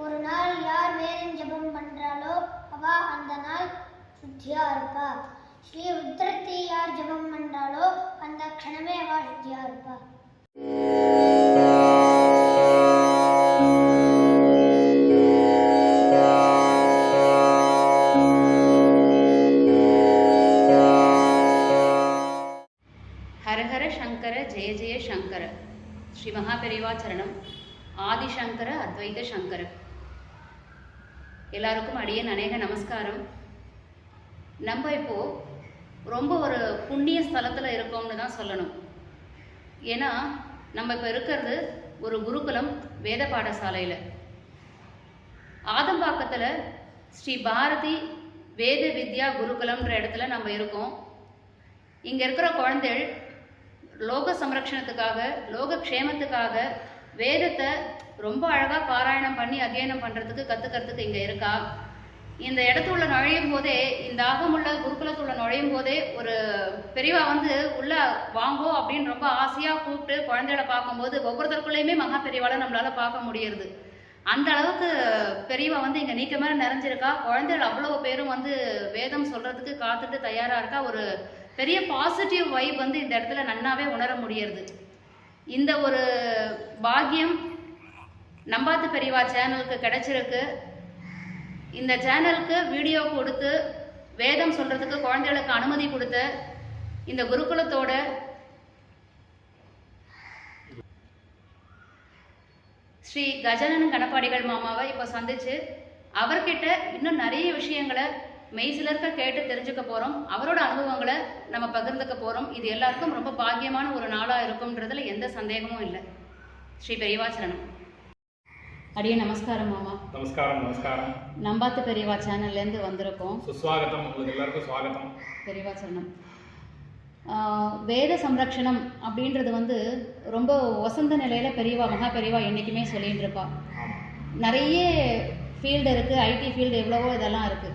ஒரு நாள் யார் வேதம் ஜபம் பண்றாளோ அவ அந்த நாள் சுத்தியா இருப்பா. ஸ்ரீ ருத்ரத்தை யார் ஜபம் பண்றாளோ அந்த க்ஷணமே அவ சுத்தியா இருப்பா. ஹரஹர சங்கர ஜெய ஜெய சங்கர. ஸ்ரீ மகாபெரிவா சரணம். ஆதிசங்கர அத்வைத சங்கர. எல்லாருக்கும் அடியேன் அநேக நமஸ்காரம். நம்ம இப்போ ரொம்ப ஒரு புண்ணிய ஸ்தலத்தில் இருக்கோம்னு தான் சொல்லணும். ஏன்னா நம்ம இப்போ இருக்கிறது ஒரு குருகுலம் வேத பாடசாலையில். ஆதம்பாக்கத்தில் ஸ்ரீ பாரதி வேத வித்யா குருகுலம்ன்ற இடத்துல நம்ம இருக்கோம். இங்கே இருக்கிற குழந்தைகள் லோக சம்ரக்ஷணத்துக்காக லோக க்ஷேமத்துக்காக வேதத்தை ரொம்ப அழகாக பாராயணம் பண்ணி அத்தியனம் பண்ணுறதுக்கு கற்றுக்கிறதுக்கு இங்கே இருக்கா. இந்த இடத்துள்ள நுழையும் போதே, இந்த ஆகமுள்ள குருகுலத்துள்ள நுழையும் போதே ஒரு பெரியவா உள்ளே வாங்கோ அப்படின்னு ரொம்ப ஆசையாக கூப்பிட்டு குழந்தைகளை பார்க்கும்போது ஒவ்வொருத்தருக்குள்ளேயுமே மகா பெரியவாளை நம்மளால் பார்க்க முடியறது. அந்த அளவுக்கு பெரியவா இங்கே நீக்க மாதிரி நிறைஞ்சிருக்கா. குழந்தைகள் அவ்வளோ பேரும் வேதம் சொல்கிறதுக்கு காத்துட்டு தயாராக இருக்கா. ஒரு பெரிய பாசிட்டிவ் வைப் இந்த இடத்துல நன்னாவே உணர முடியறது. இந்த ஒரு பாக்கியம் நம்பாத்து பெரியவா சேனலுக்கு கிடைச்சிருக்கு. இந்த சேனலுக்கு வீடியோ கொடுத்து வேதம் சொல்றதுக்கு குழந்தைகளுக்கு அனுமதி கொடுத்த இந்த குருகுலத்தோட ஸ்ரீ கஜானன கணப்பாடிகள் மாமாவை இப்போ சந்திச்சு அவர்கிட்ட இன்னும் நிறைய விஷயங்களை மெய்சிலர்க்க கேட்டு தெரிஞ்சுக்க போகிறோம். அவரோட அனுபவங்களை நம்ம பகிர்ந்துக்க போகிறோம். இது எல்லாருக்கும் ரொம்ப பாக்கியமான ஒரு நாளாக இருக்கும்ன்றதுல எந்த சந்தேகமும் இல்லை. ஸ்ரீ பெரியவா சரணம். அடியே நமஸ்காரம் மாமா. நமஸ்காரம். நமஸ்காரம். நம்பாத்து பெரியவா சேனல்லேருந்து வந்திருக்கோம். சுஸ்வாகத்தம். உங்களுக்கு எல்லாருக்கும் சுவாகத்தம். பெரியவா சரணம். வேத சம்ரக்ஷணம் அப்படின்றது ரொம்ப வசந்த நிலையில் பெரியவா மகா பெரியவா என்றைக்குமே சொல்லிகிட்டு இருப்பா. நிறைய ஃபீல்டு இருக்குது, ஐடி ஃபீல்டு எவ்வளவோ இதெல்லாம் இருக்குது.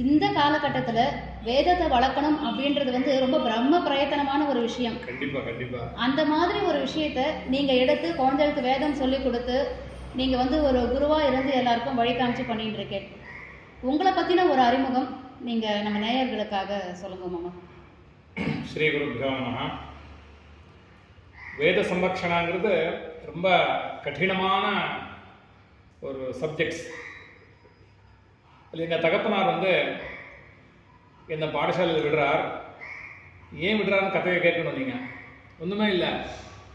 இந்த காலகட்டத்தில் வேதத்தை வளர்க்கணும் அப்படின்றது ரொம்ப பிரம்ம பிரயத்தனமான ஒரு விஷயம். கண்டிப்பாக கண்டிப்பாக. அந்த மாதிரி ஒரு விஷயத்தை நீங்கள் எடுத்து குழந்தைகளுக்கு வேதம் சொல்லி கொடுத்து நீங்கள் ஒரு குருவாக இருந்து எல்லாருக்கும் வழி காமிச்சு பண்ணிட்டு இருக்கேன். உங்களை பற்றின ஒரு அறிமுகம் நீங்கள் நம்ம நேயர்களுக்காக சொல்லுங்க மாமா. ஸ்ரீ குருபியோ நமஹ. வேத சம்ரக்ஷணங்கிறது ரொம்ப கடினமான ஒரு சப்ஜெக்ட்ஸ். எங்கள் தகப்பனார் என்னை பாடசாலையில் விடுறார். ஏன் விடுறாருன்னு கதையை கேட்கணும். நீங்கள் ஒன்றுமே இல்லை,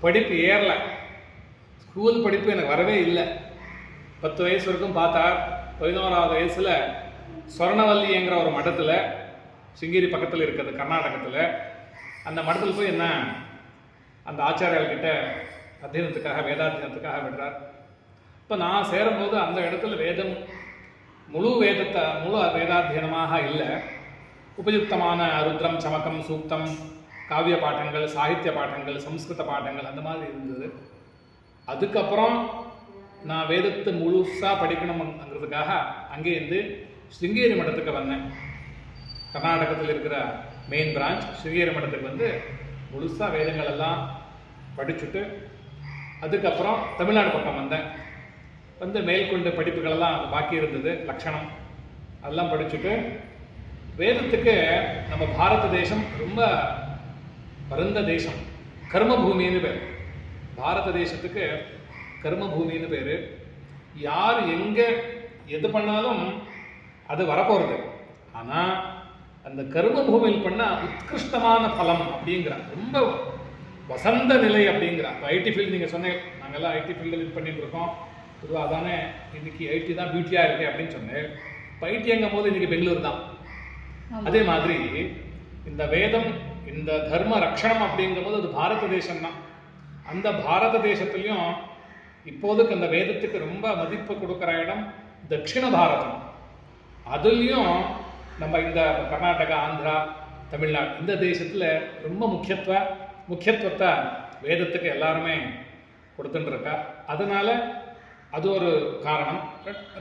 படிப்பு ஏறலை. ஸ்கூல் படிப்பு எனக்கு வரவே இல்லை. 10 வயசு வரைக்கும் பார்த்தார். 11வது வயசில் சொர்ணவல்லிங்கிற ஒரு மடத்தில், சிங்கேரி பக்கத்தில் இருக்கிறது கர்நாடகத்தில், அந்த மடத்தில் போய் என்ன அந்த ஆச்சாரியால்கிட்ட அத்தியனத்துக்காக வேதாத்தியனத்துக்காக விடுறார். இப்போ நான் சேரும்போது அந்த இடத்துல வேதம் முழு வேதாத்தியனமாக இல்லை. உபயுக்தமான ருத்ரம், சமக்கம், சூக்தம், காவிய பாட்டங்கள், சாகித்ய பாட்டங்கள், சம்ஸ்கிருத பாட்டங்கள் அந்த மாதிரி இருந்தது. அதுக்கப்புறம் நான் வேதத்தை முழுசாக படிக்கணுங்கிறதுக்காக அங்கேருந்து ஸ்ருங்கேரி மடத்துக்கு வந்தேன். கர்நாடகத்தில் இருக்கிற மெயின் பிரான்ச் ஸ்ருங்கேரி மடத்துக்கு முழுசாக வேதங்கள் எல்லாம் படிச்சுட்டு அதுக்கப்புறம் தமிழ்நாடு பக்கம் வந்தேன். மேற்கொண்டு படிப்புகளெல்லாம் பாக்கி இருந்தது, லட்சணம் அதெல்லாம் படிச்சுட்டு வேதத்துக்கு நம்ம பாரத தேசம் ரொம்ப பரந்த தேசம். கர்மபூமின்னு பேர். பாரத தேசத்துக்கு கர்மபூமின்னு பேர். யார் எங்கே எது பண்ணாலும் அது வரப்போகிறது. ஆனால் அந்த கர்மபூமியில் பண்ணால் உத்கிருஷ்டமான பலம் அப்படிங்கிற ரொம்ப வசந்த நிலை அப்படிங்கிற. இப்போ ஐடி ஃபீல்டு நீங்கள் சொன்னேன், நாங்கள்லாம் ஐடி ஃபீல்டில் இது பண்ணிட்டு இருக்கோம். பொதுவாக தானே இன்றைக்கி ஐடி தான் பியூட்டியாக இருக்குது அப்படின்னு சொன்னேன். இப்போ ஐடி எங்கும் போது இன்றைக்கி பெங்களூர் தான். அதே மாதிரி இந்த வேதம், இந்த தர்ம ரக்ஷணம் அப்படிங்கும்போது அது பாரத தேசம்தான். அந்த பாரத தேசத்துலேயும் இப்போதுக்கு அந்த வேதத்துக்கு ரொம்ப மதிப்பு கொடுக்குற இடம் தட்சிண பாரதம். அதுலேயும் நம்ம இந்த கர்நாடகா, ஆந்திரா, தமிழ்நாடு இந்த தேசத்தில் ரொம்ப முக்கியத்துவத்தை வேதத்துக்கு எல்லாருமே கொடுத்துட்டுருக்கா. அதனால அது ஒரு காரணம்.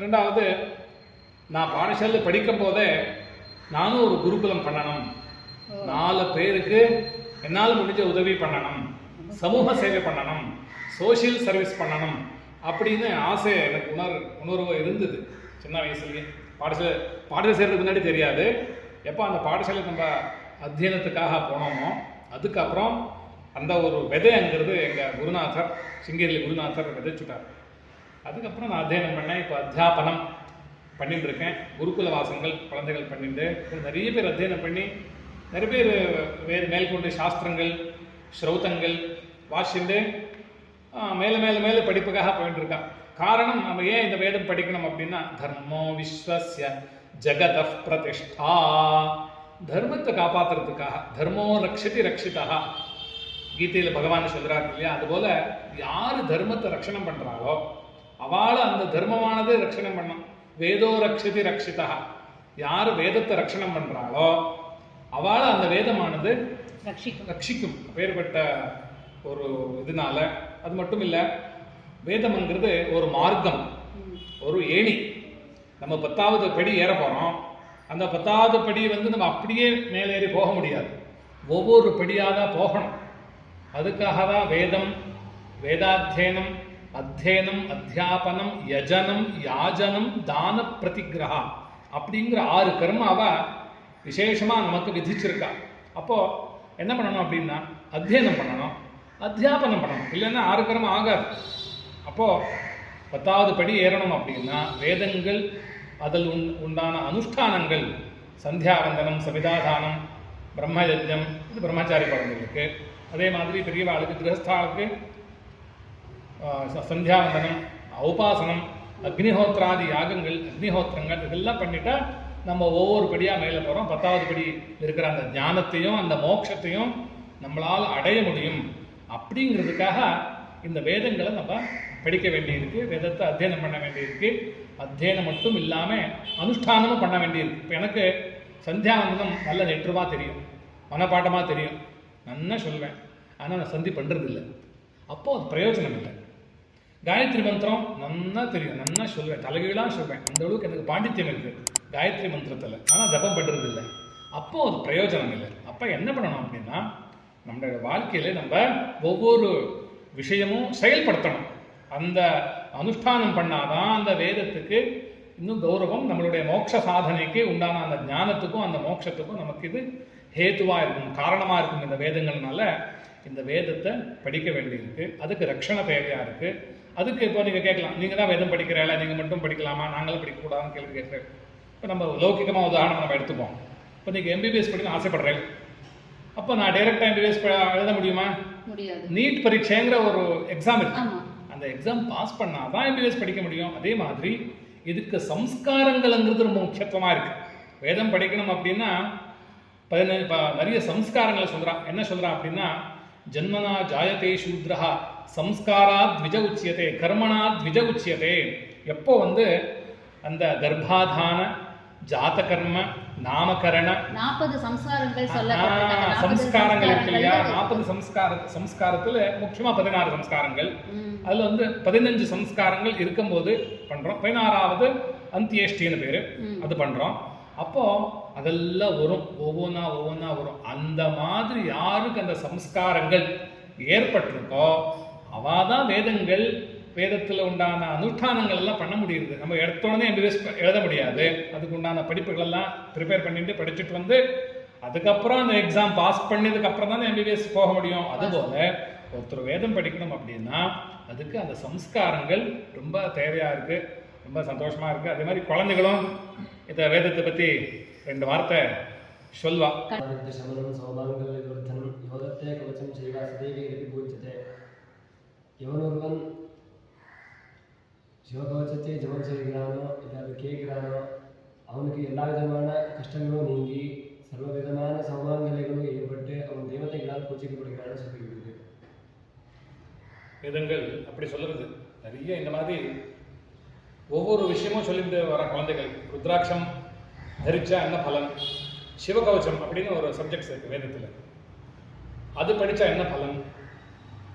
ரெண்டாவது, நான் பாடசாலையில் படிக்கும் போதே நானும் ஒரு குருகுலம் பண்ணணும், 4 பேருக்கு என்னால் முடிஞ்ச உதவி பண்ணணும் சமூக சேவை பண்ணணும், சோஷியல் சர்வீஸ் பண்ணணும் அப்படின்னு ஆசை எனக்கு உணர்வு இருந்தது சின்ன வயசுலேயே. பாடசாலை சேர்றதுக்கு முன்னாடி தெரியாது. எப்போ அந்த பாடசாலை நம்ம அத்தியனத்துக்காக போனோமோ அதுக்கப்புறம் அந்த ஒரு விதைங்கிறது எங்கள் குருநாதர், சிங்கேரியில் குருநாதர் விதைச்சுட்டார். அதுக்கப்புறம் நான் அத்தியனம் பண்ணேன். இப்போ அத்தியாபனம் பண்ணிட்டு இருக்கேன். குருகுல வாசங்கள் குழந்தைகள் பண்ணிட்டு நிறைய பேர் அத்தியனம் பண்ணி நிறைய பேர் வேறு மேற்கொண்டு சாஸ்திரங்கள் ஸ்ரௌத்தங்கள் வாசிண்டு மேலே மேலே மேலே படிப்புக்காக போயிட்டு இருக்கான். காரணம், நம்ம ஏன் இந்த வேதம் படிக்கணும் அப்படின்னா, தர்மோ விஸ்வஸ்ய ஜகத பிரதிஷ்டா, தர்மத்தை காப்பாற்றுறதுக்காக. தர்மோ ரக்ஷதி ரக்ஷிதா, கீதையில் பகவான் சொல்றாரு இல்லையா? அதுபோல யாரு தர்மத்தை ரட்சணம் பண்றாளோ அவளை அந்த தர்மமானது ரட்சணம் பண்ணும். வேதோ ரக்ஷதி ரக்ஷிதா, யாரு வேதத்தை ரட்சணம் பண்றாளோ அவளை அந்த வேதமானது ரட்சிக்கும். அப்பேற்பட்ட ஒரு இதனால அது மட்டும் இல்லை, வேதம்ங்கிறது ஒரு மார்க்கம், ஒரு ஏணி. நம்ம 10வது படி ஏற போகிறோம். அந்த 10வது படி நம்ம அப்படியே மேலேறி போக முடியாது, ஒவ்வொரு படியாக தான் போகணும். அதுக்காக தான் வேதம், வேதாத்தியனம், அத்தியனம், அத்தியாபனம், யஜனம், யாஜனம், தான, பிரதிகிரகா அப்படிங்கிற 6 கர்மாவை விசேஷமாக நமக்கு விதிச்சிருக்கா. அப்போது என்ன பண்ணணும் அப்படின்னா, அத்தியனம் பண்ணணும், அத்தியாபனம் பண்ணணும், இல்லைன்னா 6 கர்மம் ஆகாது. அப்போது 10வது படி ஏறணும் அப்படின்னா வேதங்கள், அதில் உண்டான அனுஷ்டானங்கள், சந்தியாவந்தனம், சவிதாதானம், பிரம்மயஜம், இது பிரம்மச்சாரி குழந்தைகளுக்கு. அதே மாதிரி பெரியவாளுக்கு, கிரகஸ்தாளுக்கு சந்தியாவந்தனம், உபாசனம், அக்னிஹோத்திராதி யாகங்கள், அக்னிஹோத்திரங்கள் இதெல்லாம் பண்ணிட்டா நம்ம ஒவ்வொரு படியாக மேலே போகிறோம். 10வது படி இருக்கிற அந்த ஞானத்தையும் அந்த மோட்சத்தையும் நம்மளால் அடைய முடியும். அப்படிங்கிறதுக்காக இந்த வேதங்களை நம்ம படிக்க வேண்டியிருக்கு, வேதத்தை அத்தியனம் பண்ண வேண்டியிருக்கு. அத்தியனம் மட்டும் இல்லாமல் அனுஷ்டானமும் பண்ண வேண்டியிருக்கு. இப்போ எனக்கு சந்தியாவந்தனம் நல்ல நெற்றுமாக தெரியும், மனப்பாட்டமாக தெரியும், நல்லா சொல்வேன். ஆனால் நான் சந்தி பண்ணுறதில்லை. அப்போது அது பிரயோஜனம் இல்லை. காயத்ரி மந்திரம் நன்னா தெரியும், நன்னா சொல்வேன், தலைகீழாக சொல்வேன். அந்த அளவுக்கு எனக்கு பாண்டித்யம் இருக்குது காயத்ரி மந்திரத்தில். ஆனால் ஜபம் பண்ணுறது இல்லை. அப்போது அது பிரயோஜனம் இல்லை. அப்போ என்ன பண்ணணும் அப்படின்னா, நம்மளோட வாழ்க்கையில் நம்ம ஒவ்வொரு விஷயமும் செயல்படுத்தணும். அந்த அனுஷ்டானம் பண்ணாதான் அந்த வேதத்துக்கு இன்னும் கௌரவம், நம்மளுடைய மோட்ச சாதனைக்கு உண்டான அந்த ஞானத்துக்கும் அந்த மோட்சத்துக்கும் நமக்கு இது ஹேத்துவாக இருக்கும், காரணமாக இருக்கும். இந்த வேதங்கள்னால இந்த வேதத்தை படிக்க வேண்டியிருக்கு. அதுக்கு ரட்சணை தேவையாக இருக்குது. அதுக்கு இப்போ நீங்கள் கேட்கலாம், நீங்கள் தான் வேதம் படிக்கிறீங்களா, நீங்கள் மட்டும் படிக்கலாமா, நாங்களும் படிக்கக்கூடாதுன்னு கேள்வி கேட்குறேன். இப்போ நம்ம லௌகிகமாக உதாரணம் நம்ம எடுத்துப்போம். இப்போ நீங்கள் MBBS படிக்கணும்னு ஆசைப்படுறேன். அப்போ நான் டைரெக்டாக MBBS எழுத முடியுமா? முடியாது. நீட் பரீட்சைங்கிற ஒரு எக்ஸாம் இருக்கு. அந்த எக்ஸாம் பாஸ் பண்ணால் தான் MBBS படிக்க முடியும். அதே மாதிரி இதுக்கு சம்ஸ்காரங்கள்ங்கிறது ரொம்ப முக்கியத்துவமாக இருக்குது. வேதம் படிக்கணும் அப்படின்னா நிறைய சம்ஸ்காரங்களை சொல்கிறான். என்ன சொல்கிறான் அப்படின்னா, ஜன்மனா ஜாயதே சூத்ரஹா சம்ஸ்காராத் த்விஜ உச்சியதே கர்மணாத் த்விஜ உச்சியதே. எப்போ அந்த கர்ப்பாதான, ஜாத கர்ம, நாமகரண 40 சம்ஸ்காரங்கள் சம்ஸ்காரங்கள் இருக்கு இல்லையா? 40 சம்ஸ்காரத்தில் முக்கியமாக 16 சம்ஸ்காரங்கள். அதில் 15 சம்ஸ்காரங்கள் இருக்கும்போது பண்ணுறோம். 16வது அந்தியேஷ்டின்னு பேர், அது பண்ணுறோம். அப்போது அதெல்லாம் வரும், ஒவ்வொன்றா வரும். அந்த மாதிரி யாருக்கு அந்த சம்ஸ்காரங்கள் ஏற்பட்டிருக்கோ அவள் தான் வேதங்கள், வேதத்தில் உண்டான அனுஷ்டானங்கள் எல்லாம் பண்ண முடியுது. நம்ம எடுத்தோடனே MBBS எழுத முடியாது. அதுக்கு உண்டான படிப்புகளெல்லாம் ப்ரிப்பேர் பண்ணிட்டு படிச்சுட்டு அதுக்கப்புறம் அந்த எக்ஸாம் பாஸ் பண்ணதுக்கப்புறம் தான் MBBS போக முடியும். அதுபோல் ஒருத்தர் வேதம் படிக்கணும் அப்படின்னா அதுக்கு அந்த சம்ஸ்காரங்கள் ரொம்ப தேவையாக இருக்குது. ரொம்ப சந்தோஷமாக இருக்குது. அதே மாதிரி குழந்தைகளும் இந்த வேதத்தை பற்றி 2 வார்த்தை சொல்வா. எவனொருவன் சிவகவச்சத்தை ஜபம் செய்கிறானோ இல்லை அதை கேட்கிறானோ அவனுக்கு எல்லா விதமான கஷ்டங்களும் நீங்கி சர்வ விதமான சௌமாங்கலைகளும் ஏற்பட்டு அவன் தெய்வத்தைகளால் பூச்சிக்கப்படுகிறான்னு சொல்லிவிடுது. வேதங்கள் அப்படி சொல்லுறது. நிறைய இந்த மாதிரி ஒவ்வொரு விஷயமும் சொல்லிட்டு வர குழந்தைகள். ருத்ராட்சம் தரிச்சா என்ன பலன், சிவகவச்சம் அப்படின்னு ஒரு சப்ஜெக்ட்ஸ் இருக்குது வேதத்தில், அது படித்தா என்ன பலன்,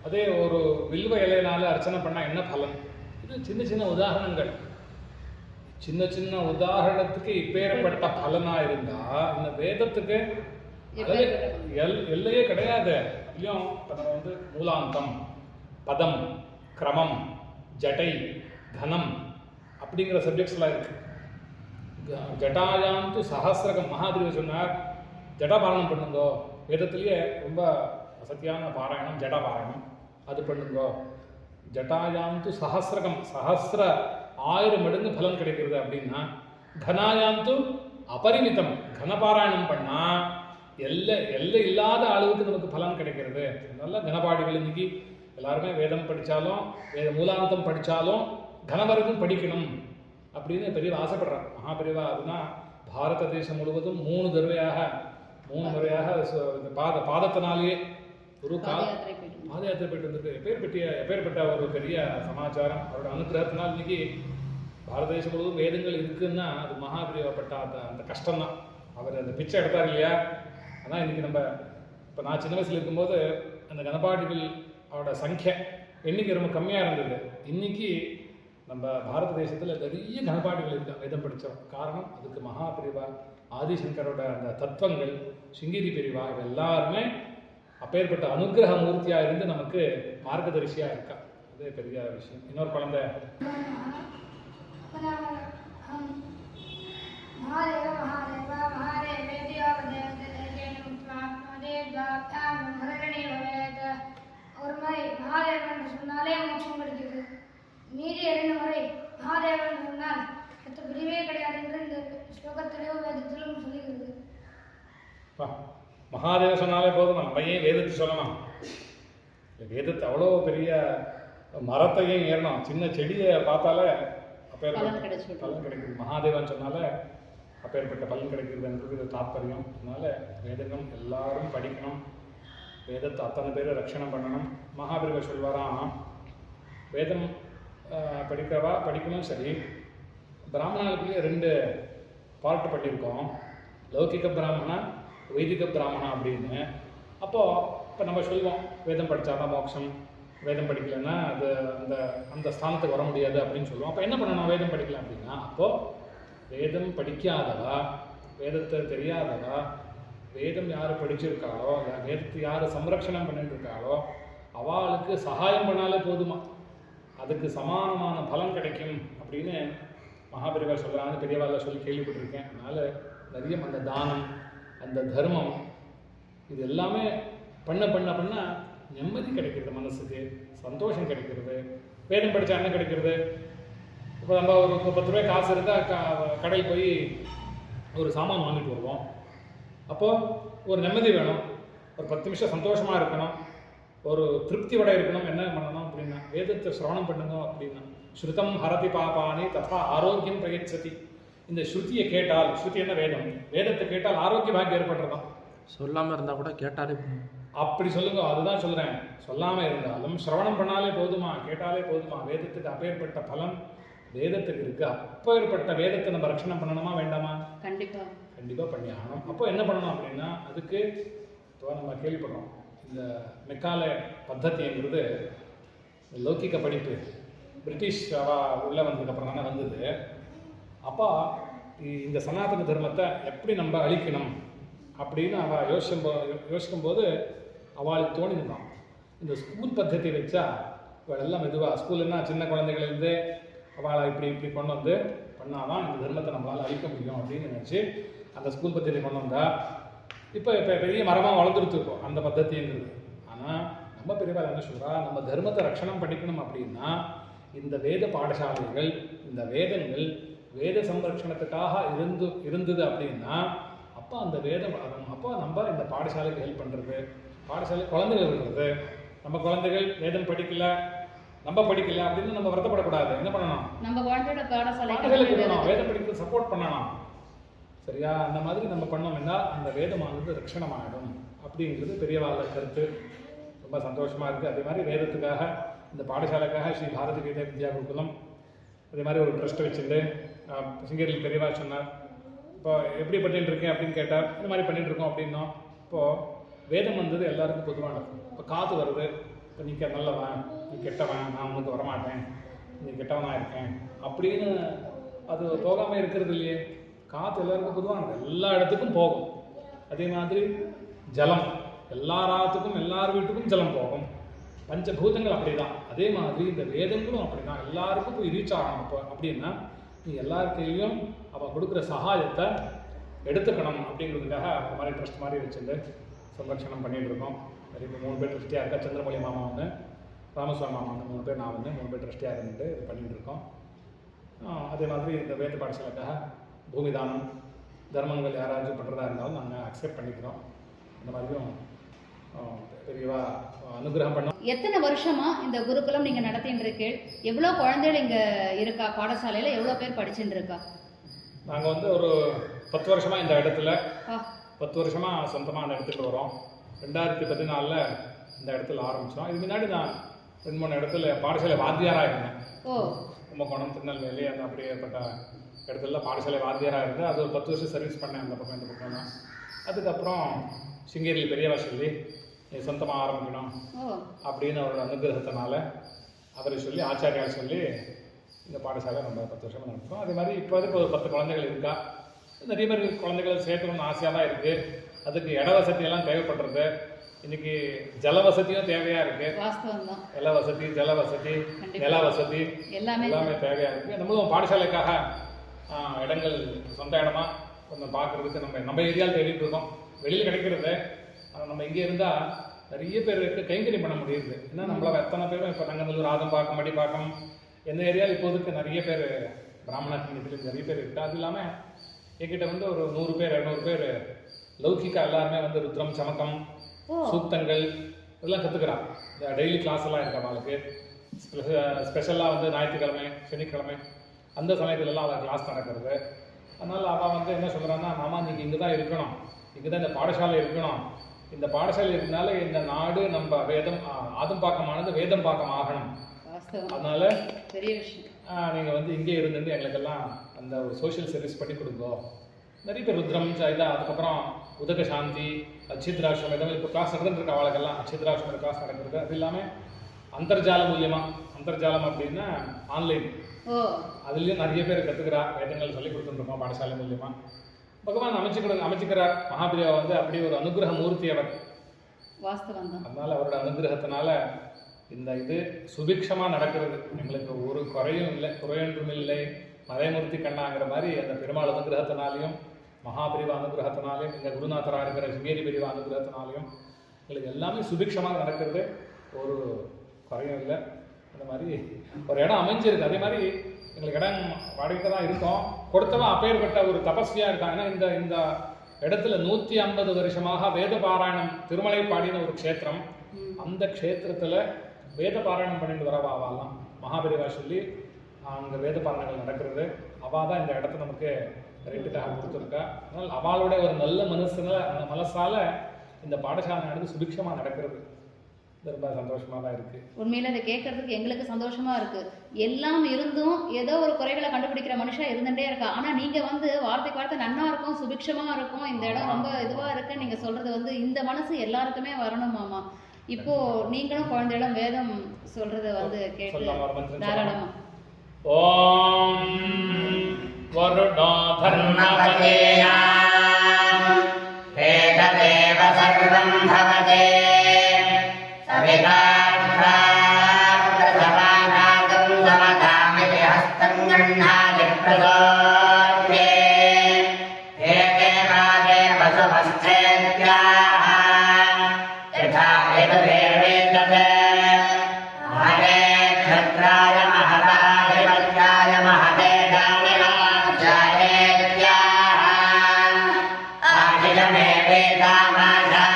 அதே ஒரு வில்வ இலையினால அர்ச்சனை பண்ணால் என்ன பலன். இது சின்ன சின்ன உதாரணங்கள். சின்ன உதாரணத்துக்கு இப்பேற்பட்ட பலனாக இருந்தால் இந்த வேதத்துக்கு எல்லையே கிடையாது. சப்ஜெக்ட்லேயும் இப்போ நம்ம வந்து மூலாந்தம், பதம், கிரமம், ஜடை, கனம் அப்படிங்கிற சப்ஜெக்ட்ஸ்லாம் இருக்குது. ஜட்டாயாந்து சஹசிரகம் மகாதேவர் சொன்னார், ஜடா பாராயணம் பண்ணுங்கோ. வேதத்திலேயே ரொம்ப வசதியான பாராயணம் ஜடா பாராயணம், அது பண்ணுங்கோ. ஜட்டாயாந்து சஹசிரகம், சஹசிர 1000 மடங்கு பலன் கிடைக்கிறது அப்படின்னா. கனாயாந்து அபரிமிதம், கனபாராயணம் பண்ணால் எல்லை இல்லாத அளவுக்கு நமக்கு பலன் கிடைக்கிறது. அதனால கனபாடிகள் இன்னைக்கு எல்லாருமே வேதம் படித்தாலும் மூலாந்தம் படித்தாலும் கனவரைக்கும் படிக்கணும் அப்படின்னு பெரியவா ஆசைப்படுறான். மகாபெரியவா அதுனா பாரத தேசம் முழுவதும் 3 முறையாக இந்த பாதத்தினாலேயே ஒரு பாத யாத்திரை போயிட்டு வந்துட்டு எப்பேற்பட்ட ஒரு பெரிய சமாச்சாரம். அவரோட அனுகிரகத்தினால் இன்னைக்கு பாரத தேசம் முழுவதும் வேதங்கள் இருக்குன்னா அது மகாபெரியவாப்பட்ட அந்த கஷ்டம்தான். அவர் அந்த பிச்சை எடுத்தார் இல்லையா, அதான் இன்னைக்கு நம்ம இப்போ நான் சின்ன வயசில் இருக்கும்போது அந்த கனபாடிகள் அவரோட எண்ணிக்கை ரொம்ப கம்மியாக இருந்தது. இன்னைக்கு நம்ம பாரத தேசத்தில் நிறைய கனபாடிகள் இருக்கு வேதம் படித்தோம். காரணம் அதுக்கு மகாபெரிவா, ஆதிசங்கரோட அந்த தத்துவங்கள், சிங்கிரி பெரிவா, இது எல்லாருமே அப்பேற்பட்ட அனுகிரக மூர்த்தியாக இருந்து நமக்கு மார்க்கதரிசியாக இருக்கா. அது பெரிய விஷயம். இன்னொரு குழந்தை ஒரு முறை மகாதேவன் சொன்னாலே மோட்சம் கிடைக்கிறது. மீறி 2 முறை மகாதேவன் சொன்னால் அடுத்த பிரிவே கிடையாது என்று இந்த ஸ்லோகத்திலும் வேதத்திலும் சொல்லுகிறது. மகாதேவ சொன்னாலே போதும், நம்ம ஏன் வேதத்தை சொல்லலாம்? வேதத்தை அவ்வளோ பெரிய மரத்தையும் ஏறணும், சின்ன செடியை பார்த்தாலே அப்பேற்பட்ட பலன் கிடைக்குது. மகாதேவன் சொன்னாலே அப்பேற்பட்ட பலன் கிடைக்கிறதுன்றது தாற்பயம். அதனால வேதங்கள் எல்லாரும் படிக்கணும், வேதத்தை அத்தனை பேரை ரட்சணம் பண்ணணும். மகாபெரிவா சொல்வாராம், வேதம் படிக்கணும். சரி, பிராமணர்களுக்குள்ளேயே 2 பார்ட் பண்ணியிருக்கோம், லௌகிக பிராமணா, வைதிக பிராமணா அப்படின்னு. இப்போ நம்ம சொல்லுவோம் வேதம் படித்தாதான் மோட்சம், வேதம் படிக்கலைன்னா அது அந்த ஸ்தானத்துக்கு வர முடியாது அப்படின்னு சொல்லுவோம். அப்போ என்ன பண்ணணும் வேதம் படிக்கலாம் அப்படின்னா? அப்போது வேதம் படிக்காதவா, வேதத்தை தெரியாதவா, வேதம் யார் படிச்சிருக்காளோ, வேதத்தை யார் சம்ரக்ஷணம் பண்ணிட்டு இருக்காளோ அவளுக்கு சகாயம் பண்ணாலே போதுமா, அதுக்கு சமானமான பலன் கிடைக்கும் அப்படின்னு மகாபெரிவா சொல்கிறாங்க. பெரியவாள் சொல்லி கேள்விப்பட்டிருக்கேன். அதனால் நிறைய அந்த தானம், அந்த தர்மம், இது எல்லாமே பண்ண நிம்மதி கிடைக்கிறது, மனசுக்கு சந்தோஷம் கிடைக்கிறது. வேதம் படித்தா என்ன கிடைக்கிறது? இப்போ நம்ம ஒரு 10 ரூபாய் காசு இருந்தால் கடையில் போய் ஒரு சாமான் வாங்கிட்டு வருவோம். அப்போது ஒரு நிம்மதி வேணும், ஒரு 10 நிமிஷம் சந்தோஷமாக இருக்கணும், ஒரு திருப்தியோட இருக்கணும். என்ன பண்ணணும் அப்படின்னா வேதத்தை சிரவணம் பண்ணுங்க அப்படின்னா. ஸ்ருதம் ஹரதி பாபானி ததா ஆரோக்கியம் பிரயச்சதி. இந்த ஸ்ருதியை கேட்டால், ஸ்ருதி என்ன வேதம், வேதத்தை கேட்டால் ஆரோக்கிய பாக்கியம் ஏற்படுறதான். சொல்லாமல் இருந்தால் கூட கேட்டாலே அப்படி சொல்லுங்க. அதுதான் சொல்கிறேன், சொல்லாமல் இருந்தாலும் சிரவணம் பண்ணாலே போதுமா, கேட்டாலே போதுமா. வேதத்துக்கு அப்பேற்பட்ட பலன் வேதத்துக்கு இருக்கு. அப்பேற்பட்ட வேதத்தை நம்ம ரட்சணம் பண்ணணுமா வேண்டாமா? கண்டிப்பாக பண்ணி ஆகணும். அப்போ என்ன பண்ணணும் அப்படின்னா அதுக்கு இப்போ நம்ம கேள்விப்படுறோம், இந்த மெக்காலே பத்ததிங்கிறது லௌகிக படிப்பு பிரிட்டிஷ் உள்ளே வந்ததுக்கப்புறம் தானே வந்தது. அப்போ இந்த சனாதன தர்மத்தை எப்படி நம்ம அழிக்கணும் அப்படின்னு அவள் யோசிக்கும்போது அவளுக்கு தோணிதான், இந்த ஸ்கூல் பద్ధதி வச்சா இவள் எல்லாம் மெதுவாக ஸ்கூலுன்னா சின்ன குழந்தைகளிலிருந்து அவளை இப்படி கொண்டு வந்து பண்ணாதான் இந்த தர்மத்தை நம்மளால் அழிக்க முடியும் அப்படின்னு நினச்சி அந்த ஸ்கூல் பద్ధதி கொண்டு வந்தால் இப்போ பெரிய மரமாக வளர்ந்துருத்துருக்கோம் அந்த பద్ధதிங்கிறது. ஆனால் நம்ம பெரியவாள் என்ன சொல்கிறா, நம்ம தர்மத்தை ரட்சணம் பண்ணிக்கணும் அப்படின்னா இந்த வேத பாடசாலைகள், இந்த வேதங்கள் வேத சம்ரட்சணத்துக்காக இருந்தது அப்படின்னா அப்போ அந்த வேதம் அப்போ நம்ம இந்த பாடசாலைக்கு ஹெல்ப் பண்ணுறது, பாடசாலை குழந்தைகள் இருக்கிறது. நம்ம குழந்தைகள் வேதம் படிக்கல, நம்ம படிக்கல அப்படின்னு நம்ம வருத்தப்படக்கூடாது. என்ன பண்ணணும், நம்ம குழந்தையோட பாடசாலைக்கு வேதம் படிக்கிறது சப்போர்ட் பண்ணணும். சரியா? அந்த மாதிரி நம்ம பண்ணோம்னா அந்த வேதமானது ரட்சணமாகிடும் அப்படிங்கிறது பெரியவாள கருத்து. ரொம்ப சந்தோஷமாக இருக்குது. அதே மாதிரி வேதத்துக்காக இந்த பாடசாலைக்காக ஸ்ரீ பாரதி கீதை வித்யா குருகுலம் அதே மாதிரி ஒரு ட்ரஸ்ட் வச்சுட்டு சிங்கேரியில் பெரியவா சொன்னார். இப்போ எப்படி பண்ணிட்டு இருக்கேன் அப்படின்னு கேட்டார். இந்த மாதிரி பண்ணிட்டு இருக்கோம் அப்படின்னோம். இப்போது வேதம் வந்தது எல்லாருக்கும் பொதுவானது. இப்போ காற்று வருது, இப்போ நீ நல்லவன், நீ கெட்டவன், நான் உனக்கு வரமாட்டேன், நீ கெட்டவனாக இருக்கேன் அப்படின்னு அது போகாமல் இருக்கிறது இல்லையே. காற்று எல்லாருக்கும் பொதுவானது, எல்லா இடத்துக்கும் போகும். அதே மாதிரி ஜலம் எல்லாராத்துக்கும் எல்லார் வீட்டுக்கும் ஜலம் போகும். பஞ்சபூதங்கள் அப்படிதான். அதே மாதிரி இந்த வேதங்களும் அப்படிதான், எல்லாருக்கும் போய் ரீச் ஆகணும். அப்போ அப்படின்னா நீ எல்லார் கையிலையும் அவள் கொடுக்குற சகாயத்தை எடுத்துக்கணும் அப்படிங்கிறதுக்காக அந்த மாதிரி ட்ரஸ்ட் மாதிரி வச்சுருந்து சம்ரட்சணம் பண்ணிகிட்டு இருக்கோம். இப்போ 3 பேர் ட்ரஸ்டியாக இருக்கா. சந்திரமொழி மாமா வந்து, ராமசுவாமி மாமா வந்து 3 பேர், நான் வந்து 3 பேர் ட்ரஸ்டியாக இருந்துட்டு இது பண்ணிகிட்டு இருக்கோம். அதே மாதிரி இந்த வேத பாடசாலைக்காக பூமி தானம் தர்மங்கள் யாராச்சும் பண்ணுறதா இருந்தாலும் நாங்கள் அக்செப்ட் பண்ணிக்கிறோம். இந்த மாதிரியும் பெரியவா அனுகிரகம் பண்ணோம். எத்தனை வருஷமா இந்த குருகுலம் நீங்க நடத்திட்டு இருக்கீங்க? எவ்வளோ குழந்தைகள் இங்க இருக்கா? பாடசாலையில எவ்வளோ பேர் படிச்சுட்டு இருக்கா? நாங்கள் வந்து ஒரு 10 வருஷமா இந்த இடத்துல 10 வருஷமா சொந்தமாக அந்த இடத்துக்கு வரோம். 2014 இந்த இடத்துல ஆரம்பித்தோம். இதுக்கு முன்னாடி நான் 2-3 இடத்துல பாடசாலை வாத்தியாராக இருந்தேன். கும்பகோணம், திருநெல்வேலி, அந்த அப்படி ஏற்பட்ட இடத்துல பாடசாலை வாத்தியாராக இருந்தேன். அது ஒரு 10 வருஷம் சர்வீஸ் பண்ணேன் அந்த பக்கம் இந்த பக்கம் தான். அதுக்கப்புறம் சிங்கேரியில் பெரியவா சொல்லி நீ சொந்தமாக ஆரம்பிக்கணும் அப்படின்னு அவரோட அனுகிரகத்தினால அவரை சொல்லி ஆச்சாரியால் சொல்லி இந்த பாடசாலை நம்ம 10 வருஷமாக நடத்துகிறோம். அதே மாதிரி இப்போ அதுக்கு ஒரு 10 குழந்தைகள் இருக்கா. நிறைய பேர் குழந்தைகள் சேர்க்கணும்னு ஆசையாக தான் இருக்குது. அதுக்கு இட வசதியெல்லாம் தேவைப்படுறது. இன்னைக்கு ஜல வசதியும் தேவையாக இருக்குது. இல வசதி, ஜல வசதி, நில வசதி எல்லாமே தேவையாக இருக்குது. நம்மளும் பாடசாலைக்காக இடங்கள் சொந்த இடமா கொஞ்சம் பார்க்குறதுக்கு நம்ம ஏரியாவில் தேடிட்டு இருக்கோம். வெளியில் கிடைக்கிறது நம்ம இங்கே இருந்தால் நிறைய பேருக்கு கைங்கரியம் பண்ண முடியுது. ஏன்னா நம்மள எத்தனை பேரும் இப்போ நங்கநல்லூர், ஆதம்பாக்கம், மடிப்பாக்கம், எந்த ஏரியாவில் இப்போதுக்கு நிறைய பேர் பிராமண கம்யூனிட்டியில் நிறைய பேர் இருக்குது. அது இல்லாமல் என்கிட்ட வந்து ஒரு 100 பேர் 200 பேர் லௌகிக்கா எல்லாருமே வந்து ருத்ரம், சமக்கம், சூக்தங்கள் இதெல்லாம் கற்றுக்கிறான். இந்த டெய்லி கிளாஸ் எல்லாம் இருக்கா அவளுக்கு. ஸ்பெஷலாக வந்து ஞாயிற்றுக்கிழமை, சனிக்கிழமை அந்த சமயத்துலலாம் அவள் கிளாஸ் நடக்கிறது. அதனால் அவள் வந்து என்ன சொல்கிறான்னா, மாமா நீங்கள் இங்கே தான் இருக்கணும், இங்கே தான் இந்த பாடசாலை இருக்கணும். இந்த பாடசாலை இருக்கனால இந்த நாடு நம்ம வேதம் ஆதம்பாக்கமானது வேதம் பாக்கம் ஆகணும். அதனால பெரிய விஷயம் நீங்கள் வந்து இங்கே இருந்துட்டு எங்களுக்கெல்லாம் அந்த ஒரு சோஷியல் சர்வீஸ் பண்ணி கொடுங்கோ. நிறைய பேர் ருத்ரம் இதை, அதுக்கப்புறம் உதக சாந்தி, அச்சித்ராஷ்டிரம் இதெல்லாம் இப்போ கிளாஸ் நடந்துருக்கு. அவளுக்கெல்லாம் அச்சித்ராஷ்டிரம் கிளாஸ் நடக்கிறது. அது இல்லாமல் அந்தர்ஜால மூலியமாக, அந்தர்ஜாலம் அப்படின்னா ஆன்லைன், அதுலேயும் நிறைய பேர் கற்றுக்கிறா. வேதங்கள் சொல்லி கொடுத்துருக்கோம் பாடசாலை மூலியமாக. பகவான் அமைச்சுக்கிறார். மகாபிரியா வந்து அப்படி ஒரு அனுகிரக மூர்த்தி அவர். அதனால அவரோட அனுகிரகத்தினால இந்த இது சுபிக்ஷமாக நடக்கிறது. எங்களுக்கு ஒரு குறையும் இல்லை, குறையொன்றும் இல்லை. மறைமூர்த்தி கண்ணாங்கிற மாதிரி அந்த பெருமாள் அனுகிரகத்தினாலையும் மகாபிரிவா அனுகிரகத்தினாலையும் இந்த குருநாதராக இருக்கிற சிங்கேரி பிரிவா அனுகிரகத்தினாலையும் எங்களுக்கு எல்லாமே சுபிக்ஷமாக நடக்கிறது. ஒரு குறையும் இல்லை. அந்த மாதிரி ஒரு இடம் அமைஞ்சிருக்கு. அதே மாதிரி எங்களுக்கு இடம் வாடகைக்கு தான் இருக்கோம். கொடுத்தவன் அப்பேற்பட்ட ஒரு தபஸ்வியாக இருக்காங்க. ஏன்னா இந்த இடத்துல 150 வருஷமாக வேத பாராயணம் திருமலை பாடின ஒரு க்ஷேத்திரம். அந்த க்ஷேத்திரத்தில் வேத பாராயணம் பண்ணிட்டு வரவாவாலாம் மகாபெரிவா சொல்லி அங்கே வேத பாராயணங்கள் நடக்கிறது. அவள் தான் இந்த இடத்த நமக்கு ரெண்டுக்காக கொடுத்துருக்கா. அதனால் அவளோட ஒரு நல்ல மனசால இந்த பாடசாலை நடந்து சுபிக்ஷமாக நடக்கிறது. ரொம்ப சந்தோஷமாக தான் இருக்குது. உண்மையில் அதை கேட்கறதுக்கு எங்களுக்கு சந்தோஷமா இருக்கு. எல்லாம் இருந்தும் ஏதோ ஒரு குறைகளை கண்டுபிடிக்கிற மனுஷன் இருந்துட்டே இருக்கா. ஆனால் நீங்கள் வந்து வார்த்தைக்கு வார்த்தை நன்னா இருக்கும், சுபிக்ஷமாக இருக்கும், இந்த இடம் ரொம்ப இதுவாக இருக்குன்னு நீங்கள் சொல்றது வந்து இந்த மனசு எல்லாருக்குமே வரணும் மாமா. இப்போ நீங்களும் குழந்தைகளும் வேதம் சொல்றதை வந்து கேட்டு தாராளமா. ஓம் வருணோ தர்மபதேயா வேததேவ சர்வம் பவதே சவிதார்த்தாப்தசமாநாதம் சமதாமிதி ஹஸ்தம் கண்ணாதி பிரசோத்யே ஏகே ராஜே வசுமஸ்தேத்யாஹ யதா வேததேவேததே மஹதே க்ஷத்ராய மஹதாதிபத்யாய மஹதே தானிராஜ்யாயேத்யாஹ ஆதிலமே வேதாமாசாஸ்ரே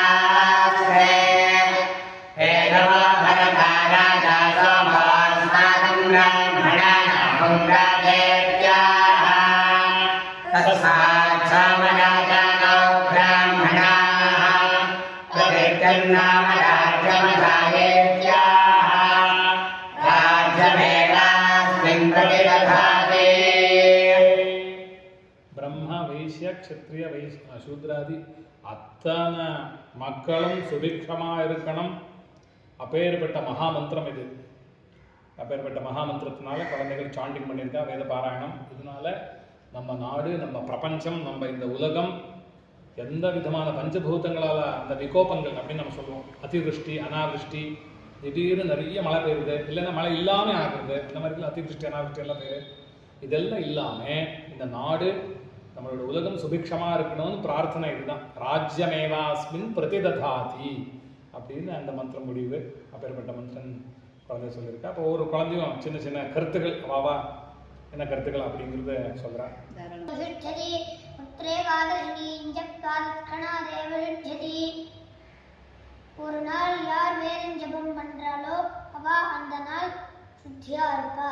வேதவா பரதா ராஜா சோமாஸ்நாதம் பிராமணானாம் ராஜேத்யாஹ தஸ்மாத் சாமராஜானோ பிராமணாः பிரதிர்கன்னாம ராஜ்யமதாயேத்யாஹ ராஜ்யமேவாஸ்மின் பிரதிததாதி. பிரம்ம வைசிய க்ஷத்ரிய சூத்ராதி அத்தனை மக்களும் சுபிக்ஷமாக இருக்கணும். அப்பேற்பட்ட மகாமந்திரம் இது. அப்பேற்பட்ட மகாமந்திரத்தினால குழந்தைகள் சாண்டிங் பண்ணியிருக்கா வேத பாராயணம். இதனால நம்ம நாடு, நம்ம பிரபஞ்சம், நம்ம இந்த உலகம் எந்த விதமான பஞ்சபூதங்களால் அந்த விகோபங்கள் அப்படின்னு நம்ம சொல்லுவோம், அதிவிருஷ்டி அனாவிருஷ்டி, திடீர்னு நிறைய மழை பெய்யுது, இல்லைன்னா மழை இல்லாமல் ஆகுது, இந்த மாதிரி அதிவிருஷ்டி அனாவிருஷ்டி எல்லாம் பெய்யுது. இதெல்லாம் இல்லாமல் இந்த நாடு நம்மளோட உலகம் சுபிக்ஷமாக இருக்கணும்னு பிரார்த்தனை. இதுதான் ராஜ்யமேவாஸ்மின் பிரதிததாதி அப்படின்னு அந்த மந்திரம் முடிவு. அப்பேற்பட்ட மந்திரம் குழந்தை சொல்லியிருக்கா. அப்போ ஒவ்வொரு குழந்தையும் சின்ன சின்ன கருத்துக்கள் வாவா என்ன கருத்துக்கள் அப்படிங்கிறத சொல்கிறான். ஒரு நாள் யார் வேதம் ஜபம் பண்றாளோ அவ அந்த நாள் சுத்தியா இருப்பா.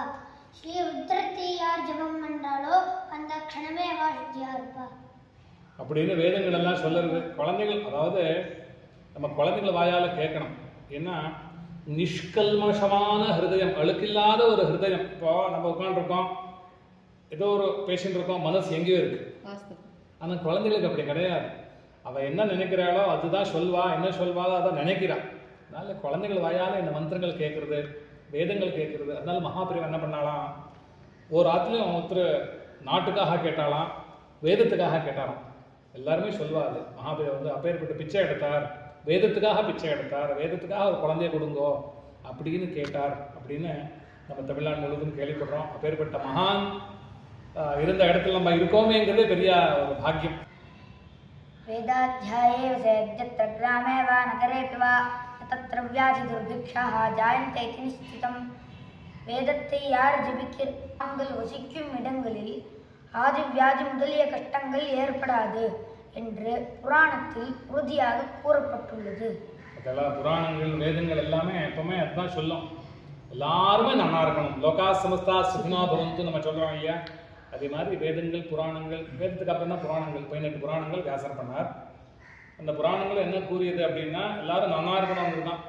ஸ்ரீ ருத்ரத்தை யார் ஜபம் பண்றாளோ அந்த க்ஷணமே அவ சுத்தியா இருப்பா அப்படின்னு வேதங்கள் எல்லாம் சொல்லுறது. குழந்தைகள், அதாவது நம்ம குழந்தைகள் வாயால கேட்கணும். ஏன்னா நிஷ்கல்மஷமான ஹிருதயம், அழுக்கில்லாத ஒரு ஹிருதயம். இப்போ நம்ம உட்காந்துருக்கோம், ஏதோ ஒரு பேஷண்ட் இருக்கோம், மனசு எங்கேயோ இருக்கு. ஆனால் குழந்தைகளுக்கு அப்படி கிடையாது. அவள் என்ன நினைக்கிறாளோ அதுதான் சொல்வா, என்ன சொல்வாளோ அதான் நினைக்கிறாள். அதனால குழந்தைகள் வாயால் இந்த மந்திரங்கள் கேட்குறது, வேதங்கள் கேட்குறது. அதனால மகாபிரிவா என்ன பண்ணாலாம், ஒரு ஆற்றுலையும் ஒருத்தர் நாட்டுக்காக கேட்டாலாம், வேதத்துக்காக கேட்டாராம். எல்லாருமே சொல்வாரு, மகாபிரிவா வந்து அப்பேற்பட்ட பிச்சை எடுத்தார், வேதத்துக்காக பிச்சை எடுத்தார், வேதத்துக்காக ஒரு குழந்தைய கொடுங்கோ அப்படின்னு கேட்டார் அப்படின்னு நம்ம தமிழ்நாடு முழுவதும் கேள்விப்படுறோம். அப்பேற்பட்ட மகான் இருந்த இடத்துல நம்ம இருக்கோமேங்கிறதே பெரிய ஒரு பாக்கியம். वेदाध्याये वसेद्यत्र ग्रामे वा नगरेऽपि वा तत्र व्याधिदुर्भिक्षाः जायन्ते इति निश्चितं. வேதத்தை யார் ஜபிக்கிறார்கள் வசிக்கும் இடங்களில் ஆதி வியாதி முதலிய கஷ்டங்கள் ஏற்படாது என்று புராணத்தில் உறுதியாக கூறப்பட்டுள்ளது. அதெல்லாம் புராணங்கள் வேதங்கள் எல்லாமே எப்பவுமே அதுதான் சொல்லும், எல்லாருமே நல்லா இருக்கணும், லோகா சமஸ்தா சுகினோ பவந்து நம்ம சொல்கிறோம் இல்லையா. அதே மாதிரி வேதங்கள் புராணங்கள், வேதத்துக்கு அப்புறம் தான் புராணங்கள், 18 புராணங்கள் வியாசர் பண்ணார். அந்த புராணங்கள் என்ன கூறியது அப்படின்னா எல்லாரும் நல்லா இருக்கணுங்கிறது தான்.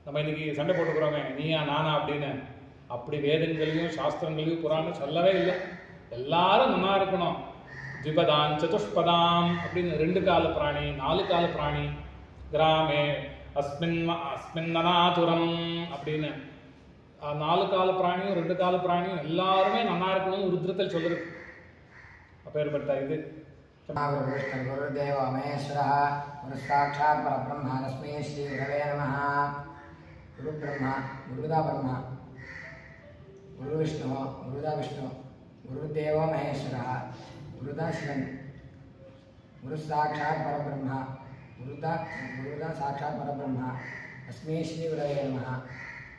நம்ம இன்னைக்கு சண்டை போட்டுக்கிறோமே நீயா நானா அப்படின்னு, அப்படி வேதங்களையும் சாஸ்திரங்களையும் புராணம் சொல்லவே இல்லை. எல்லாரும் நல்லா இருக்கணும். திபதாம் சதுஷ்பதாம் அப்படின்னு 2 கால பிராணி, 4 கால பிராணி, கிராமே அஸ்மின்னனாதுரம் அப்படின்னு 4 கால பிராணியும் 2 கால பிராணியும் எல்லாருமே நல்லா இருக்கணும்னு ருத்ரத்தில் சொல்லுறது. அப்பேற்பட்ட இது गुरुदेव महेश्वरः गुरुसाक्षात् परब्रह्म तस्मै श्री गुरवे नमः. गुरुब्रह्मा गुरुदा ब्रह्मा गुरुविष्णु गुरुदा विष्णु गुरुदेव महेश्वरः गुरुदा शिवन् गुरुसाक्षात् परब्रह्म गुरुदा साक्षात् परब्रह्म तस्मै श्री गुरवे नमः.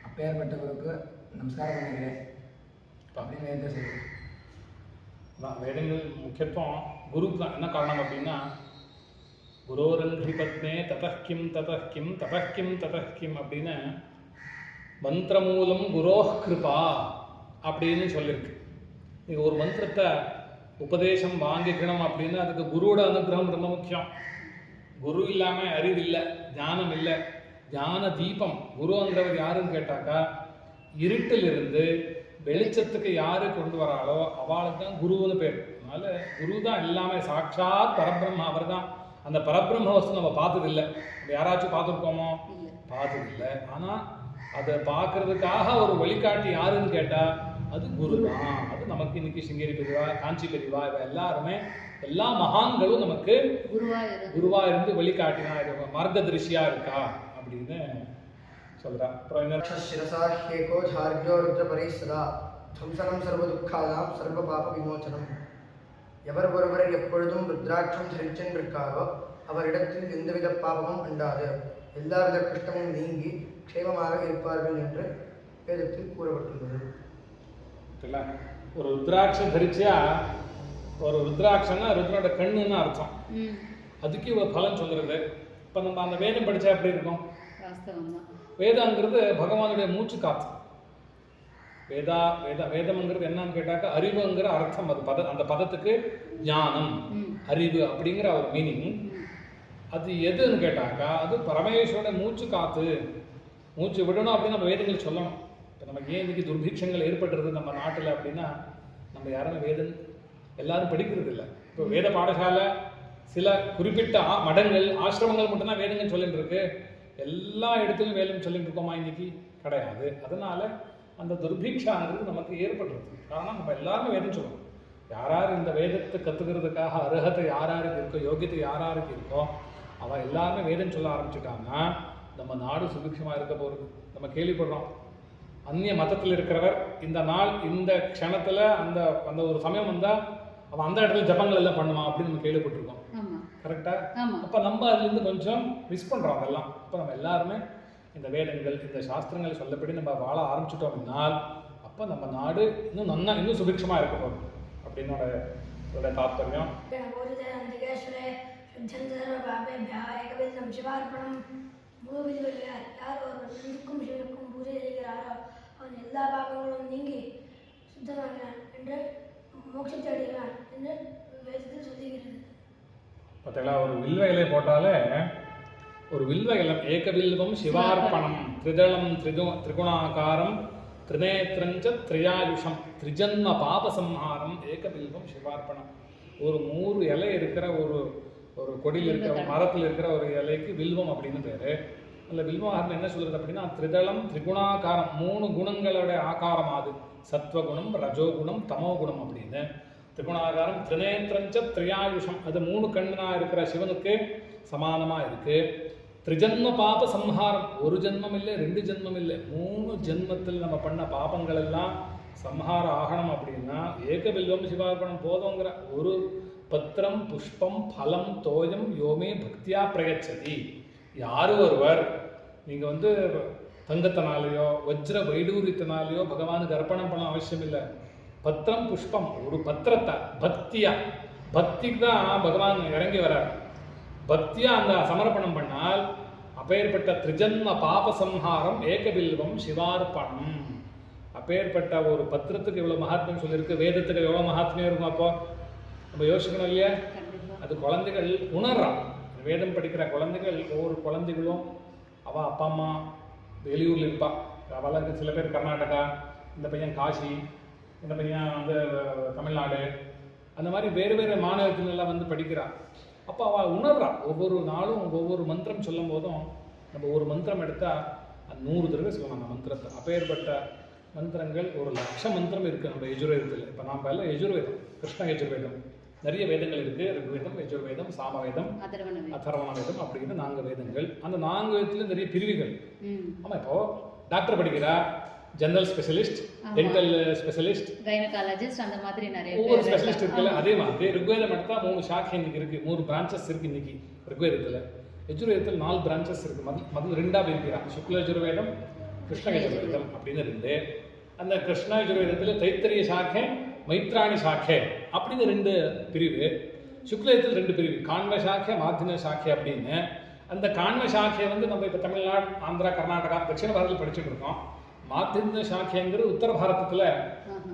அப்பேற்பட்ட குருக்கு நமஸ்காரம் பண்ணிக்கிறேன் அப்படின்னு வேதத்தை சொல்லுவேன். வேதங்கள் முக்கியத்துவம் குருக்கு தான். என்ன காரணம் அப்படின்னா, குரோரங்கி பத்மே ததஹ்கிம் ததஹ்கிம் ததஹ்கிம் ததஹ்கிம் அப்படின்னு மந்திரமூலம் குரோஹ் கிருபா அப்படின்னு சொல்லியிருக்கு. நீங்கள் ஒரு மந்திரத்தை உபதேசம் வாங்கிக்கணும் அப்படின்னா அதுக்கு குருவோட அனுகிரகம் ரொம்ப முக்கியம். குரு இல்லாமல் அறிவு இல்லை, ஞானம் இல்லை. ஞான தீபம் குருங்கிறவர் யாருன்னு கேட்டாக்கா, இருட்டிலிருந்து வெளிச்சத்துக்கு யாரு கொண்டு வராளோ அவளுக்கு தான் குருன்னு பேர். அதனால குரு தான் எல்லாமே, சாட்சாத் பரபிரம்ம அவர் தான். அந்த பரபிரம்ம வஸ்து நம்ம பார்த்ததில்லை. யாராச்சும் பார்த்துருக்கோமோ? பார்த்ததில்லை. ஆனால் அதை பார்க்கறதுக்காக ஒரு வழிகாட்டி யாருன்னு கேட்டால் அது குரு தான். அது நமக்கு இன்னைக்கு சிங்கேரி பெரியவா, காஞ்சி பெரியவா, இவ எல்லாருமே எல்லா மகான்களும் நமக்கு குருவா இருந்து வழிகாட்டினா மார்க்கதரிசியா இருக்கா அப்படின்னு சொல்றா. அப்புறம் என்ன, शिरसा ह्येको झार्ग्यो रुद्रपरिसदा ध्वंसनं सर्वदुःखानां सर्वपाप விமோசனம். எவர் ஒருவர் எப்பொழுதும் ருத்ராட்சம் தரிச்சென்றிருக்காரோ அவரிடத்தில் எந்தவித பாபமும் அண்டாது, எல்லாவித கஷ்டமும் நீங்கி க்ஷேமமாக இருப்பார்கள் என்று வேதத்தில் கூறப்பட்டுள்ளது. ஒரு ருத்ராட்சம் தரிச்சா, ஒரு ருத்ராட்சம்னா ருத்ரோட கண்ணுன்னு அர்த்தம். அதுக்கு ஒரு பலன் சொல்றது. இப்போ நம்ம அந்த வேதம் படித்தா எப்படி இருக்கும்? வேதங்கிறது பகவானுடைய மூச்சு காத்து. வேதம்ங்கிறது என்னன்னு கேட்டாக்கா அறிவுங்கிற அர்த்தம். அது அந்த பதத்துக்கு ஞானம், அறிவு அப்படிங்கிற ஒரு மீனிங். அது எதுன்னு கேட்டாக்கா அது பரமேஸ்வரோட மூச்சு காத்து. மூச்சு விடணும் அப்படின்னு நம்ம வேதங்கள் சொல்லணும். இப்போ நமக்கு ஏன் இன்னைக்கு துர்பிக்ஷங்கள் ஏற்பட்டுருது நம்ம நாட்டில் அப்படின்னா, நம்ம யாருமே வேதம் எல்லாரும் படிக்கிறது இல்லை. இப்போ வேத பாடசாலை சில குறிப்பிட்ட மடங்கள் ஆசிரமங்கள் மட்டும்தான் வேதங்கள் சொல்லிட்டு இருக்கு. எல்லா இடத்துலையும் வேதம் சொல்லிட்டு இருக்கோமா? இன்னைக்கு கிடையாது. அதனால அந்த துர்பிக்ஷாங்கிறது நமக்கு ஏற்படுறது. காரணம் நம்ம எல்லாருமே வேதம் சொல்லணும். யார் இந்த வேதத்தை கற்றுக்கிறதுக்காக அருகதை யாருக்கு இருக்கோ, யோகியத்தை யாருக்கு இருக்கோ, அவள் எல்லாருமே வேதம் சொல்ல ஆரம்பிச்சுட்டாங்கன்னா நம்ம நாடு சுபிக்ஷமாக இருக்க போகிறது. நம்ம கேள்விப்படுறோம், அந்நிய மதத்தில் இருக்கிறவர் இந்த நாள் இந்த க்ஷணத்தில் அந்த அந்த ஒரு சமயம் வந்தால் அவன் அந்த இடத்துல ஜபங்கள் எல்லாம் பண்ணுவான் அப்படின்னு நம்ம கேள்விப்பட்டிருக்கோம். கரெக்டாக? அப்போ நம்ம அதுலேருந்து கொஞ்சம் மிஸ் பண்ணுறோம் அதெல்லாம். அப்போ நம்ம எல்லாருமே இந்த வேதங்கள் இந்த சாஸ்திரங்கள் சொல்லப்படி நம்ம வாழ ஆரம்பிச்சிட்டோம் அப்படின்னால் அப்போ நம்ம நாடு இன்னும் சுபிக்ஷமாக இருக்க போகுது அப்படின்னு தாத்பரியம். முழு விதிகள் யார் ஒருவர் நந்திக்கும் சிவனுக்கும் பூஜை செய்கிறாரோ அவன் எல்லா பாவங்களும் நீங்கி சுத்தமாகிறான் என்று மோட்சத்தை அடைகிறான் என்று வேதத்தில் சொல்லுகிறது. பார்த்தீங்களா, ஒரு வில்வ இலை போட்டாலே ஒரு வில்வ இலை ஏகவில்வம் சிவார்ப்பணம் திரிதளம் திரிகுணாகாரம் திரிநேத்திரஞ்ச திரியாயுஷம் திரிஜன்ம பாபசம்ஹாரம் ஏகவில்வம் சிவார்ப்பணம். ஒரு 3 இலை இருக்கிற ஒரு கொடியில் இருக்கிற மரத்தில் இருக்கிற ஒரு இலைக்கு வில்வம் அப்படின்னு பேர். அந்த வில்வம் என்ன சொல்கிறது அப்படின்னா திரிதளம் திரிகுணாகாரம் 3 குணங்களோட ஆகாரம் அது. சத்வகுணம் ரஜோகுணம் தமோகுணம் அப்படின்னு. திரிகுணாகாரம் திரிநேத்திரஞ்ச திரியாயுஷம் அது 3 கண்ணா இருக்கிற சிவனுக்கு சமானமாக இருக்கு. திரிஜன்ம பாப சம்ஹாரம், ஒரு ஜென்மம் இல்லை 2 ஜென்மம் இல்லை 3 ஜென்மத்தில் நம்ம பண்ண பாபங்கள் எல்லாம் சம்ஹாரம் ஆகணும் அப்படின்னா ஏகபில்வம் சிவார்ப்பணம் போதுங்கிற. ஒரு பத்திரம் புஷ்பம் பலம் தோயம் யோமே பக்தியா பிரயச்சதி. யார் ஒருவர் நீங்கள் தங்கத்தினாலேயோ வஜ்ர வைடூரியத்தினாலேயோ பகவானுக்கு அர்ப்பணம் பண்ண அவசியம் இல்லை. பத்திரம் புஷ்பம் ஒரு பத்திரத்தை பக்திக்கு தான் பகவான் இறங்கி வரார். பக்தியா அந்த சமர்ப்பணம் பண்ணால் அப்பேற்பட்ட திரிஜன்ம பாபசம்ஹாரம் ஏகபில்வம் சிவார்ப்பணம். அப்பேற்பட்ட ஒரு பத்திரத்துக்கு இவ்வளோ மகாத்மியம் சொல்லியிருக்கு, வேதத்துக்கு எவ்வளோ மகாத்மியம் இருக்கும். அப்போ நம்ம யோசிக்கணும் இல்லையா? அது குழந்தைகள் உணர்றான். வேதம் படிக்கிற குழந்தைகள் ஒவ்வொரு குழந்தைகளும் அவள் அப்பா அம்மா வெளியூரில் இருப்பாள். அவளுக்கு சில பேர் கர்நாடகா, இந்த பையன் காசி, இந்த பையன் தமிழ்நாடு, அந்த மாதிரி வேறு வேறு மாநிலத்திலெல்லாம் படிக்கிறாள். அப்போ அவள் உணர்றான். ஒவ்வொரு நாளும் ஒவ்வொரு மந்திரம் சொல்லும் போதும் நம்ம ஒரு மந்திரம் எடுத்தால் 100 தடவை சொல்லலாம் அந்த மந்திரத்தை. அப்பேற்பட்ட மந்திரங்கள் 1,00,000 மந்திரம் இருக்குது நம்ம யஜுர்வேதத்தில். இப்போ நாம் எல்லாம் யஜுர்வேதம், கிருஷ்ண யஜுர்வேதம், நிறைய வேதங்கள் இருக்குது. ரிக்வேதம், யஜுர்வேதம், சாமவேதம், அதர்வண வேதம் அப்படின்னு 4 வேதங்கள். அந்த 4 வேதத்தில் நிறைய பிரிவுகள். ஆமாம், இப்போது டாக்டர் படிக்கிறா, general specialist, dental specialist, gynaecologist, அந்த மாதிரி நிறைய ஒவ்வொரு ஸ்பெஷலிஸ்ட் இருக்குல்ல. அதே மாதிரி ரிக்வேதம் எடுத்தால் 3 சாக்கை இன்னைக்கு இருக்குது, 3 பிரான்ச்சஸ் இருக்குது இன்னைக்கு ரிக்வேதத்தில். யஜுர்வேதத்தில் 4 பிரான்ச்சஸ் இருக்குது. முதல் 2ஆக பிரிக்கிறான், சுக்ல யஜுர்வேதம், கிருஷ்ண யஜுர்வேதம் அப்படின்னு 2. அந்த கிருஷ்ண யஜுர்வேதத்தில் தைத்தரிய சாக்கை, மைத்ராணி சாக்கை அப்படின்னு 2 பிரிவு. சுக்லயத்தில் 2 பிரிவு, காண்ம சாக்கை, மாத்தின சாக்கை அப்படின்னு. அந்த காண்ம சாக்கையை நம்ம இப்போ தமிழ்நாடு, ஆந்திரா, கர்நாடகா, தட்சிண பாரதத்தில் படிச்சுட்டு இருக்கோம். மாத்தின சாக்கைங்கிறது உத்தர பாரதத்தில்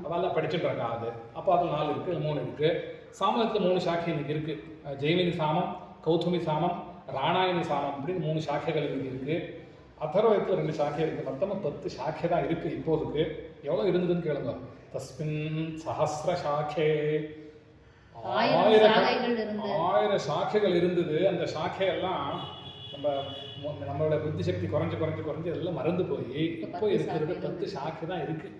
அவெல்லாம் படிச்சுட்டு இருக்கா. அது அப்போ அதில் 4 இருக்குது, 3 இருக்குது. சாமத்தில் 3 சாக்கை இன்னைக்கு இருக்குது. ஜெய்மினி சாமம், கௌதமி சாமம், ராணாயணி சாமம் அப்படின்னு 3 சாக்கைகள் இன்னைக்கு இருக்குது. அதர்வயத்தில் 2 சாக்கை இருக்குது. மொத்தமாக 10 சாக்கை தான் இருக்குது இப்போதுக்கு. எவ்வளோ இருந்ததுன்னு கேளுங்க. தஸ்மின் சஹஸ்ர சாக்கே, 1000 சாக்கைகள் இருந்தது. அந்த சாக்கையெல்லாம் நம்மளோட புத்தி சக்தி குறைஞ்சு எல்லாம் மறந்து போய் இப்போ இருக்கிறது 10 சாக்கை தான் இருக்குது.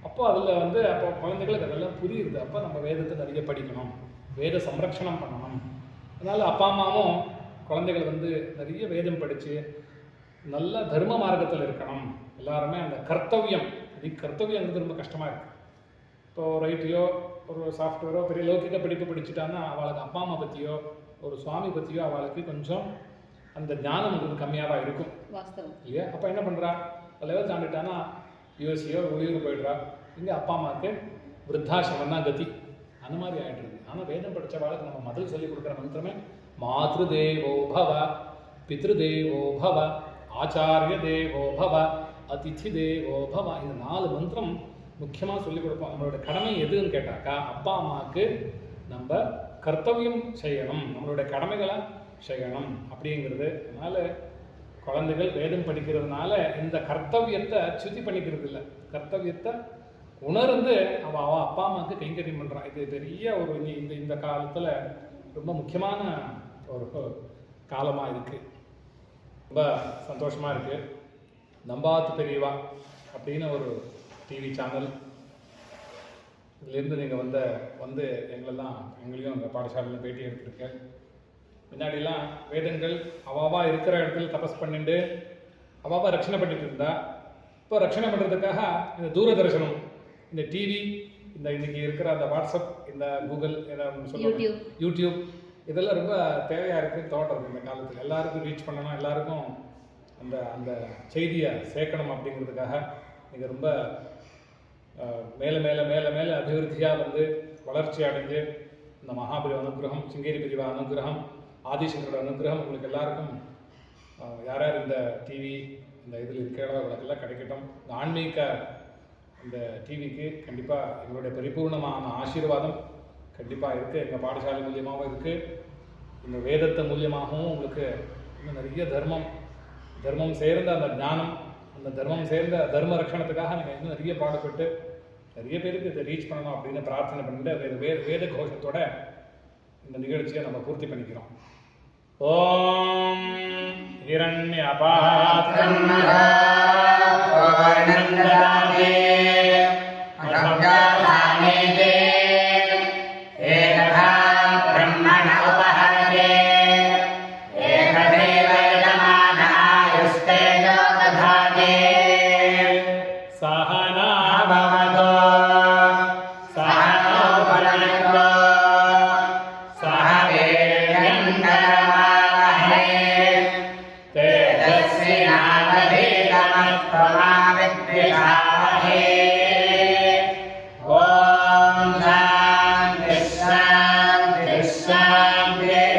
அப்போ அதில் அப்போ குழந்தைகளுக்கு அதெல்லாம் புரியுது. அப்போ நம்ம வேதத்தை நிறைய படிக்கணும், வேத சம்ரக்ஷணம் பண்ணணும். அதனால் அப்பா அம்மாவும் குழந்தைகள் நிறைய வேதம் படித்து நல்ல தர்ம மார்க்கத்தில் இருக்கணும். எல்லாருமே அந்த கர்த்தவியம், கர்த்தவியங்கிறது ரொம்ப கஷ்டமாக இருக்குது. இப்போது ரைட்டையோ ஒரு சாஃப்ட்வேரோ பெரிய லௌகிக படிப்பு படிச்சுட்டான்னா அவளுக்கு அப்பா அம்மா பற்றியோ ஒரு சுவாமி பற்றியோ அவளுக்கு கொஞ்சம் அந்த ஞானம் கம்மியாக தான் இருக்கும் இல்லையா? அப்போ என்ன பண்ணுறா, லெவல் தாண்டிட்டான்னா யூஎஸ்சியோ வெளியூர் போயிடுறா. இங்கே அப்பா அம்மாவுக்கு விருத்தாசிரமம் தான் கதி, அந்த மாதிரி ஆகிடுறது. ஆனால் வேதம் படித்த வாழ்க்கை நம்ம முதல் சொல்லிக் கொடுக்குற மந்திரமே மாத்ருதேவோ பவ, பித்ருதேவோ பவ, ஆச்சாரிய தேவோ பவ, அதிதி தேவோ பவ. இந்த 4 மந்திரம் முக்கியமாக சொல்லிக் கொடுப்போம். நம்மளோட கடமை எதுன்னு கேட்டாக்கா அப்பா அம்மாவுக்கு நம்ம கர்த்தவியம் செய்யணும், நம்மளுடைய கடமைகளை செய்யணும் அப்படிங்கிறது. அதனால் குழந்தைகள் வேதம் படிக்கிறதுனால இந்த கர்த்தவியத்தை சுத்தி பண்ணிக்கிறது இல்லை, கர்த்தவியத்தை உணர்ந்து அவள் அப்பா அம்மாவுக்கு கைங்கரியம் பண்ணுறான். இது பெரிய ஒரு இந்த காலத்தில் ரொம்ப முக்கியமான ஒரு காலமாக இருக்குது. ரொம்ப சந்தோஷமாக இருக்குது. நம்பாத்து பெரியவா அப்படின்னு ஒரு டிவி சேனல் இதுலேருந்து நீங்கள் வந்து எங்களையும் எங்கள் பாடசாலையில் பேட்டி எடுத்திருக்க. முன்னாடிலாம் வேதங்கள் அவாவா இருக்கிற இடத்துல தபஸ் பண்ணிட்டு அவாவா ரட்சணை பண்ணிட்டு இருந்தா, இப்போ ரட்சணை பண்ணுறதுக்காக இந்த தூரதர்ஷனம், இந்த டிவி, இந்த இன்னைக்கு இருக்கிற அந்த வாட்ஸ்அப், இந்த கூகுள், ஏதாவது யூடியூப் இதெல்லாம் ரொம்ப தேவையாக இருக்குன்னு தோன்றது. இந்த காலத்தில் எல்லாருக்கும் ரீச் பண்ணணும், எல்லாருக்கும் அந்த அந்த செய்தியை சேர்க்கணும் அப்படிங்கிறதுக்காக நீங்கள் ரொம்ப மேலே மேலே மேலே மேலே அபிவிருத்தியாக வளர்ச்சி அடைஞ்சு இந்த மகாபிரிவ அனுகிரகம், சிங்கேரி பிரிவா அனுகிரகம், ஆதிசங்கரோட அனுகிரகம் உங்களுக்கு எல்லாருக்கும் யார் யார் இந்த டிவி இந்த இதில் இருக்கிறதோ அவங்களுக்கெல்லாம் கிடைக்கட்டும். இந்த ஆன்மீக இந்த டிவிக்கு கண்டிப்பாக எங்களுடைய பரிபூர்ணமான ஆசீர்வாதம் கண்டிப்பாக இருக்குது. எங்கள் பாடசாலை மூலியமாகவும் இருக்குது, இந்த வேதத்தை மூலியமாகவும் உங்களுக்கு இன்னும் நிறைய தர்மம் சேர்ந்த அந்த ஞானம், அந்த தர்மம் சேர்ந்த தர்ம ரட்சணத்துக்காக நீங்கள் இன்னும் நிறைய பாடுபட்டு நிறைய பேருக்கு இதை ரீச் பண்ணணும் அப்படின்னு பிரார்த்தனை பண்ணிட்டு வேத கோஷத்தோட இந்த நிகழ்ச்சியை நம்ம பூர்த்தி பண்ணிக்கிறோம். ஓம் ஹிரண்யபாத்ரம் Om Shanti Shanti Shanti